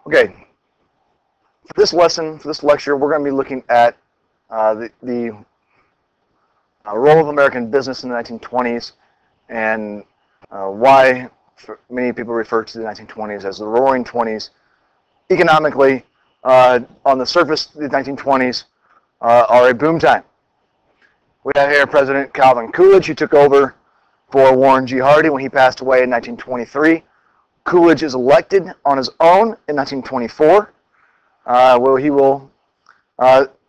Okay, for this lesson, for this lecture, we're going to be looking at the role of American business in the 1920s and why many people refer to the 1920s as the Roaring Twenties. Economically, on the surface, the 1920s are a boom time. We have here President Calvin Coolidge, who took over for Warren G. Harding when he passed away in 1923. Coolidge is elected on his own in 1924, where he will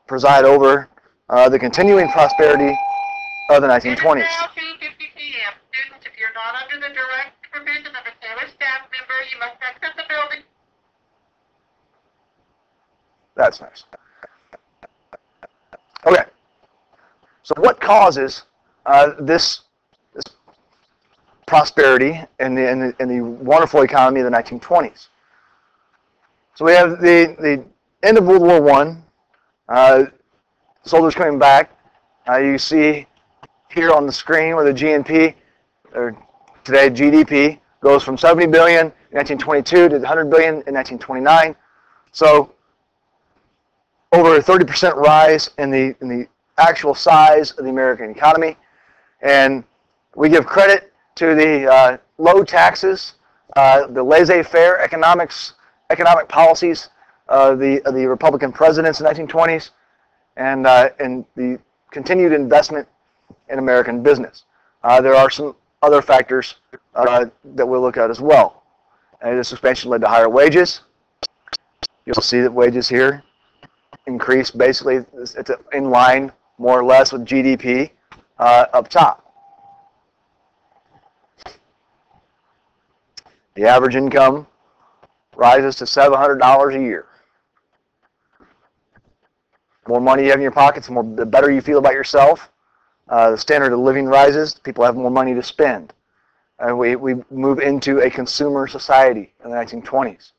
preside over the continuing prosperity of the 1920s. It is now 2:50 p.m. Students, if you're not under the direct supervision of a Taylor staff member, you must exit the building. That's nice. Okay. So what causes this prosperity and the wonderful economy of the 1920s? So we have the end of World War I, soldiers coming back. You see here on the screen where the GNP, or today GDP, goes from 70 billion in 1922 to 100 billion in 1929. So over a 30% rise in the actual size of the American economy, and we give credit to the low taxes, the laissez-faire economic policies of the Republican presidents in the 1920s, and the continued investment in American business. There are some other factors that we'll look at as well. And this expansion led to higher wages. You'll see that wages here increase basically, it's in line more or less with GDP up top. The average income rises to $700 a year. The more money you have in your pockets, the better you feel about yourself. The standard of living rises. People have more money to spend. And we move into a consumer society in the 1920s.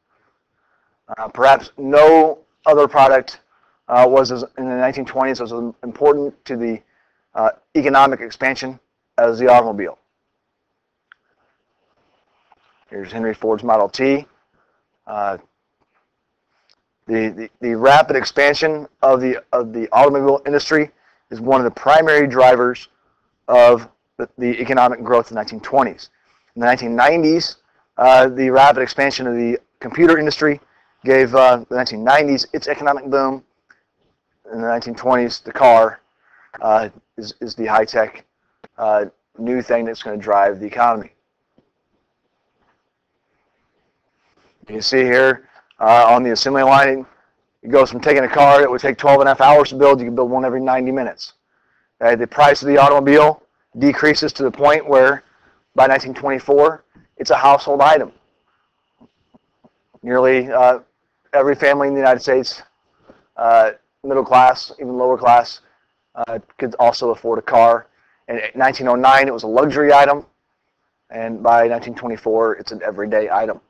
Perhaps no other product in the 1920s was as important to the economic expansion as the automobile. Here's Henry Ford's Model T. The rapid expansion of the automobile industry is one of the primary drivers of the economic growth in the 1920s. In the 1990s, the rapid expansion of the computer industry gave the 1990s its economic boom. In the 1920s, the car is the high-tech new thing that's going to drive the economy. You can see here on the assembly line, it goes from taking a car that would take 12.5 hours to build, you can build one every 90 minutes. The price of the automobile decreases to the point where by 1924, it's a household item. Nearly every family in the United States, middle class, even lower class, could also afford a car. And in 1909, it was a luxury item, and by 1924, it's an everyday item.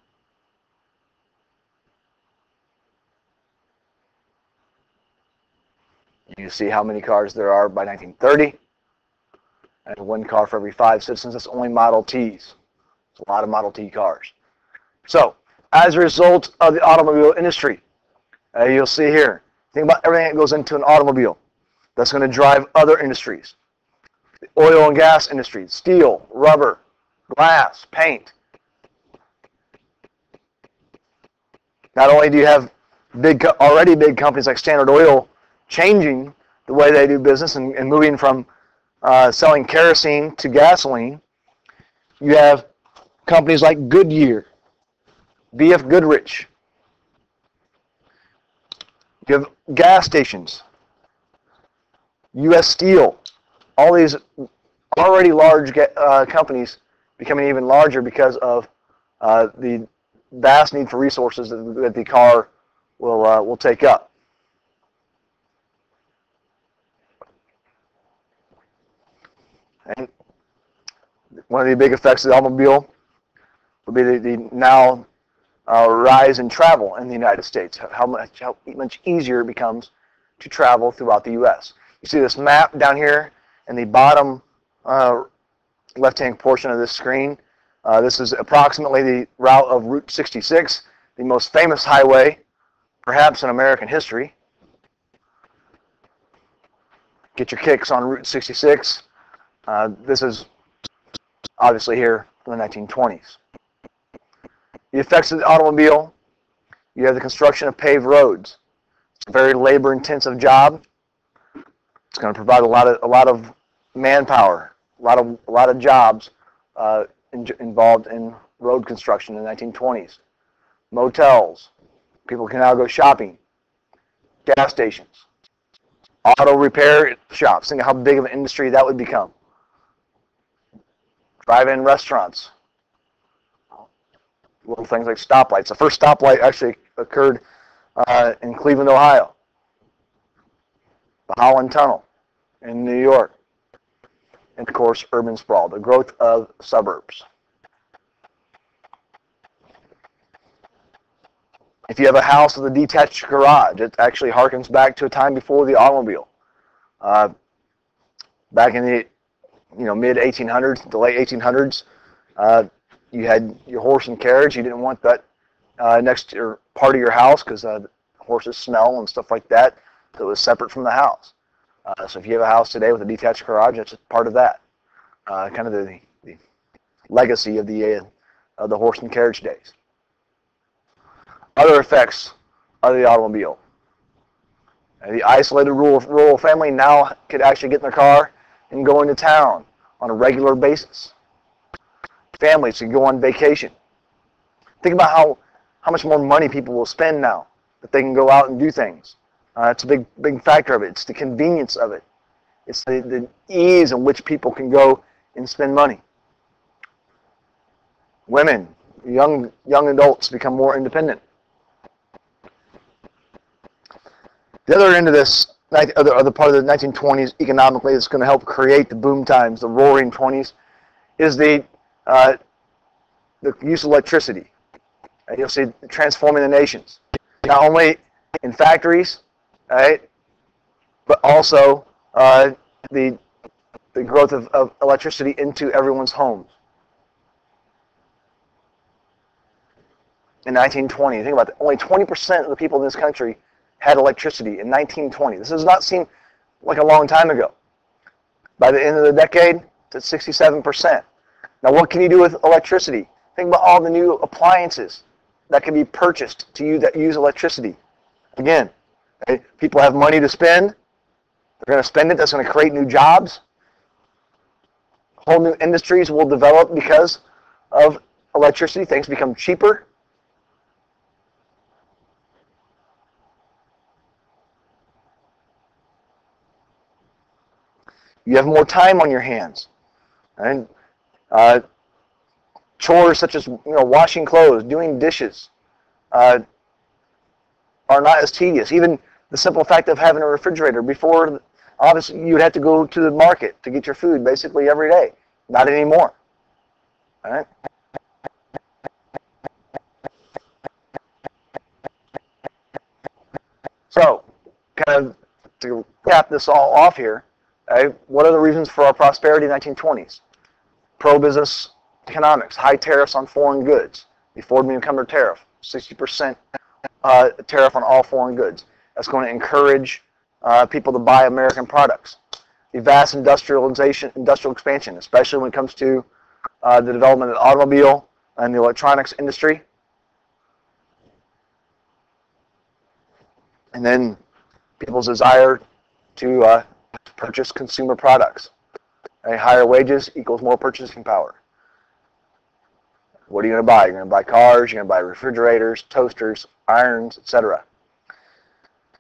You see how many cars there are by 1930, and one car for every 5 citizens. That's only Model Ts. It's a lot of Model T cars. So, as a result of the automobile industry, you'll see here, think about everything that goes into an automobile. That's going to drive other industries. The oil and gas industry, steel, rubber, glass, paint. Not only do you have already big companies like Standard Oil changing the way they do business and moving from selling kerosene to gasoline, you have companies like Goodyear, B.F. Goodrich. You have gas stations, U.S. Steel, all these already large companies becoming even larger because of the vast need for resources that the car will take up. And one of the big effects of the automobile would be the now rise in travel in the United States, how much easier it becomes to travel throughout the U.S. You see this map down here in the bottom left-hand portion of this screen. This is approximately the route of Route 66 the most famous highway, perhaps in American history. Get your kicks on Route 66. This is obviously here in the 1920s. The effects of the automobile: you have the construction of paved roads. It's a very labor-intensive job. It's going to provide a lot of manpower, a lot of jobs involved in road construction in the 1920s. Motels, people can now go shopping. Gas stations, auto repair shops. Think of how big of an industry that would become. Drive-in restaurants, little things like stoplights. The first stoplight actually occurred in Cleveland, Ohio. The Holland Tunnel in New York. And of course, urban sprawl, the growth of suburbs. If you have a house with a detached garage, it actually harkens back to a time before the automobile. Back in the mid 1800s, the late 1800s, you had your horse and carriage. You didn't want that next to your part of your house because horses smell and stuff like that. So it was separate from the house. So if you have a house today with a detached garage, that's part of that. Kind of the legacy of the horse and carriage days. Other effects of the automobile. The isolated rural family now could actually get in their car and go into town on a regular basis. Families can go on vacation. Think about how much more money people will spend now that they can go out and do things. It's a big factor of it. It's the convenience of it. It's the ease in which people can go and spend money. Women, young adults become more independent. The other end of this, other part of the 1920s economically that's going to help create the boom times, the roaring 20s, is the use of electricity. You'll see transforming the nations, not only in factories, right, but also the growth of electricity into everyone's homes. In 1920, think about that. Only 20% of the people in this country had electricity in 1920. This does not seem like a long time ago. By the end of the decade, it's at 67%. Now, what can you do with electricity? Think about all the new appliances that can be purchased to you that use electricity. Again, okay, people have money to spend. They're going to spend it. That's going to create new jobs. Whole new industries will develop because of electricity. Things become cheaper. You have more time on your hands. And chores such as washing clothes, doing dishes are not as tedious. Even the simple fact of having a refrigerator. Before, obviously, you would have to go to the market to get your food basically every day. Not anymore. All right? So, kind of to cap this all off here, what are the reasons for our prosperity in the 1920s? Pro-business economics, high tariffs on foreign goods. The Ford-Mecklenburg tariff, 60% tariff on all foreign goods. That's going to encourage people to buy American products. The vast industrial expansion, especially when it comes to the development of the automobile and the electronics industry. And then people's desire to purchase consumer products. Higher wages equals more purchasing power. What are you going to buy? You're going to buy cars, you're going to buy refrigerators, toasters, irons, etc.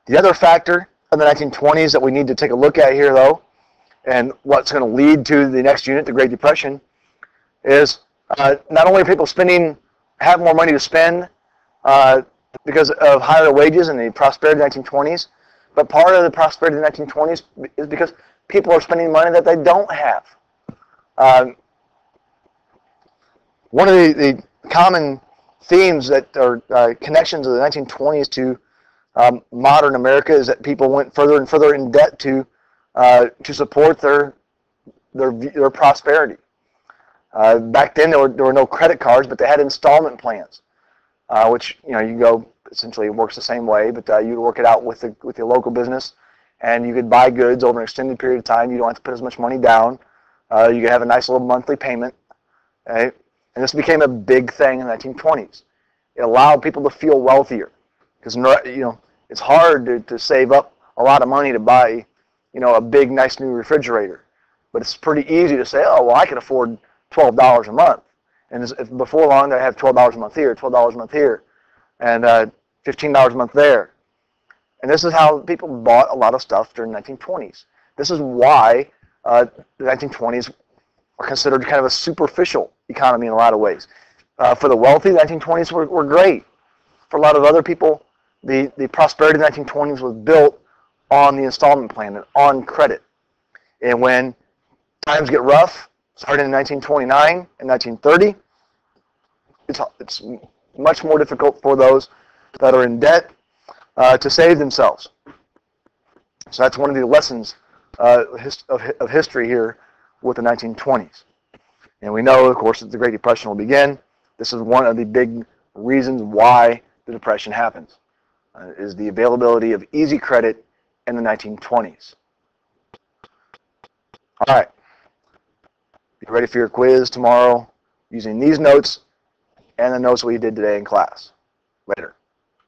The other factor of the 1920s that we need to take a look at here, though, and what's going to lead to the next unit, the Great Depression, is not only are people have more money to spend because of higher wages and the prosperity of the 1920s, but part of the prosperity of the 1920s is because people are spending money that they don't have. One of the common themes that are connections of the 1920s to modern America is that people went further and further in debt to support their prosperity. Back then, there were no credit cards, but they had installment plans. which you go essentially works the same way, but you'd work it out with your local business, and you could buy goods over an extended period of time. You don't have to put as much money down. You could have a nice little monthly payment. Right? And this became a big thing in the 1920s. It allowed people to feel wealthier because it's hard to save up a lot of money to buy a big nice new refrigerator, but it's pretty easy to say, oh well, I can afford $12 a month, and if before long I have $12 a month here, $12 a month here, and $15 a month there. And this is how people bought a lot of stuff during the 1920s. This is why the 1920s are considered kind of a superficial economy in a lot of ways. For the wealthy, the 1920s were great. For a lot of other people, the prosperity of the 1920s was built on the installment plan and on credit. And when times get rough, starting in 1929 and 1930, it's much more difficult for those that are in debt to save themselves. So that's one of the lessons of history here with the 1920s. And we know, of course, that the Great Depression will begin. This is one of the big reasons why the Depression happens, is the availability of easy credit in the 1920s. All right. Be ready for your quiz tomorrow using these notes and the notes we did today in class.